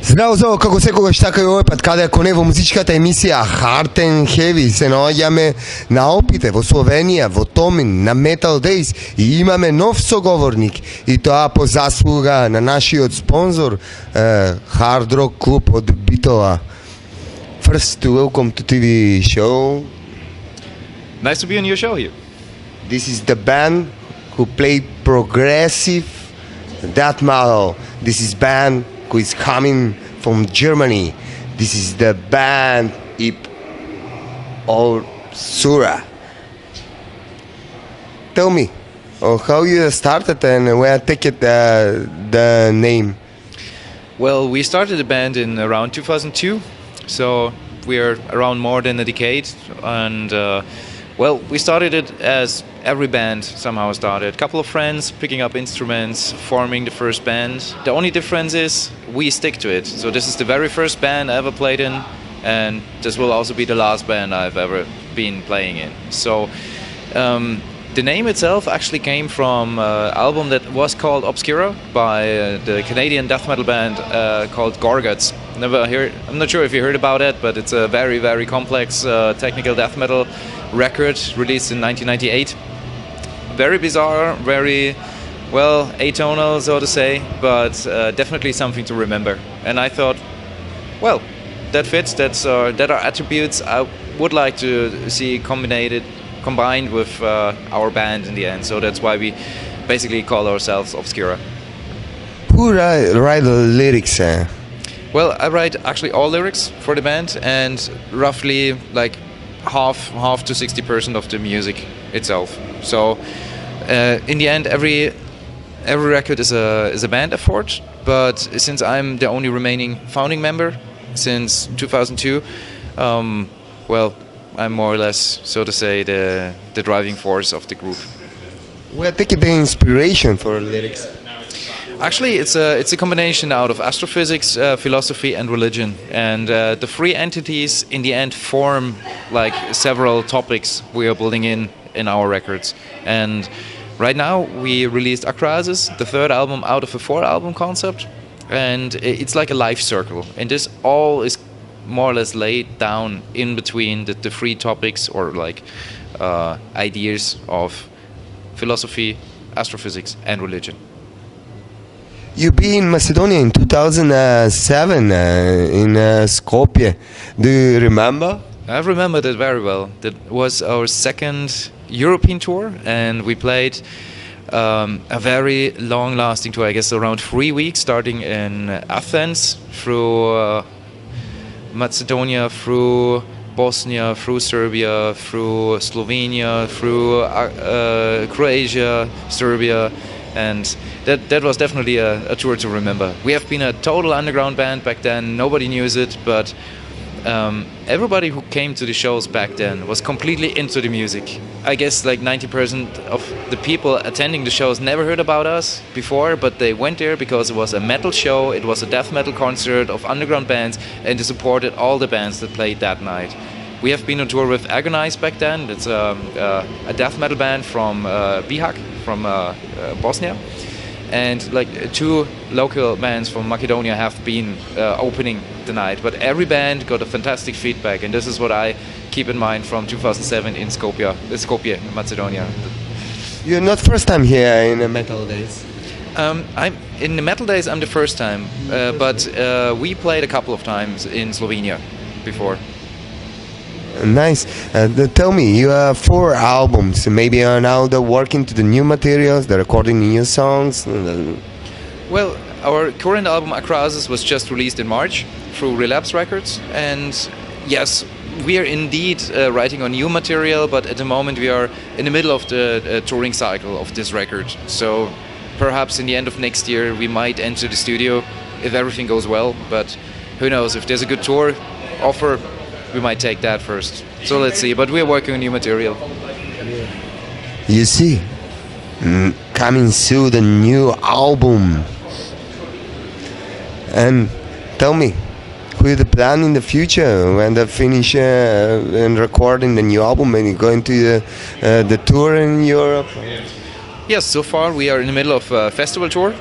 Zdravo, kako sekoga така овој пат, каде ако не во музичката емисија Hard and Heavy се наоѓаме на опите во Словенија, во Томин на Metaldays и имаме нов соговорник и тоа по заслуга на нашиот спонзор Hard Rock клуб од Bitola. First, welcome to TV show. Nice to be on your show here. This is the band who play progressive death metal. This is band who is coming from Germany. This is the band Obscura. Tell me, how you started and where take it the name? Well, we started the band in around 2002, so we are around more than a decade, and well, we started it as every band somehow started. A couple of friends picking up instruments, forming the first band. The only difference is we stick to it. So this is the very first band I ever played in, and this will also be the last band I've ever been playing in. So the name itself actually came from an album that was called Obscura by the Canadian death metal band called Gorguts. I'm not sure if you heard about it, but it's a very, very complex technical death metal record released in 1998. Very bizarre, very, well, atonal, so to say, but definitely something to remember. And I thought, well, that fits, that are attributes I would like to see combined with our band in the end. So that's why we basically call ourselves Obscura. Who write the lyrics? Well, I write actually all lyrics for the band, and roughly like half to 60% of the music itself. So in the end, every record is a band effort. But since I'm the only remaining founding member since 2002, well, I'm more or less, so to say, the driving force of the group. Where take the inspiration for lyrics? Actually, it's a combination out of astrophysics, philosophy, and religion, and the three entities in the end form like several topics we are building in our records. And right now we released Acrasis, the third album out of a 4-album concept, and it's like a life circle. And this all is more or less laid down in between the three topics or like ideas of philosophy, astrophysics, and religion. You be in Macedonia in 2007 in Skopje. Do you remember? I remember that very well. That was our second European tour, and we played a very long-lasting tour, I guess around 3 weeks, starting in Athens, through Macedonia, through Bosnia, through Serbia, through Slovenia, through Croatia, Serbia, and that was definitely a tour to remember. We have been a total underground band back then. Nobody knew it, but everybody who came to the shows back then was completely into the music. I guess like 90% of the people attending the shows never heard about us before, but they went there because it was a metal show, it was a death metal concert of underground bands, and they supported all the bands that played that night. We have been on tour with Agonize back then. It's a death metal band from Bihać, from Bosnia. And like 2 local bands from Macedonia have been opening the night. But every band got a fantastic feedback, and this is what I keep in mind from 2007 in Skopje, Macedonia. You're not first time here in the Metaldays. I'm in the Metaldays. I'm the first time, but we played a couple of times in Slovenia before. Nice. Tell me, you have 4 albums. Maybe are now they're working to the new materials, they're recording new songs. Well, our current album Acrasis was just released in March through Relapse Records, and yes, we are indeed writing on new material, but at the moment we are in the middle of the touring cycle of this record. So perhaps in the end of next year we might enter the studio if everything goes well, but who knows, if there's a good tour offer, we might take that first. So let's see, but we're working on new material. You see, coming soon the new album. And tell me, who is the plan in the future when they finish and recording the new album and going to the tour in Europe? Yes, so far we are in the middle of a festival tour,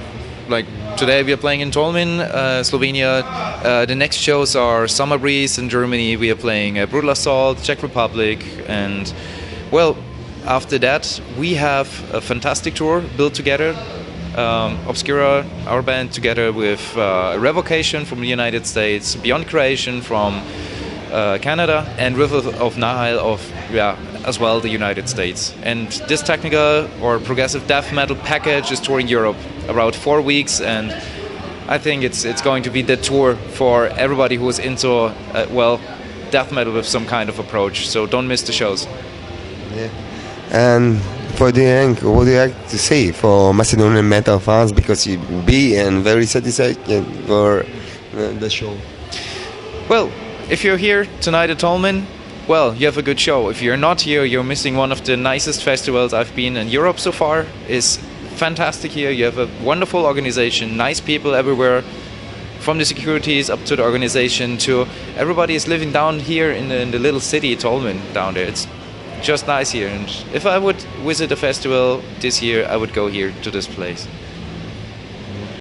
like today we are playing in Tolmin, Slovenia. The next shows are Summer Breeze in Germany. We are playing Brutal Assault, Czech Republic, and well, after that we have a fantastic tour built together. Obscura, our band, together with Revocation from the United States, Beyond Creation from Canada, and River of Nihil of as well the United States. And this technical or progressive death metal package is touring Europe about 4 weeks, and I think it's going to be the tour for everybody who is into well, death metal with some kind of approach. So don't miss the shows. Yeah. And for the end, what do you have to say for Macedonian metal fans, because you be and very satisfied for the show? Well, if you're here tonight at Tolmin, well, you have a good show. If you're not here, you're missing one of the nicest festivals I've been in Europe so far. It's fantastic here. You have a wonderful organization, nice people everywhere, from the securities up to the organization to everybody is living down here in the little city Tolmin down there. It's just nice here. And if I would visit a festival this year, I would go here to this place.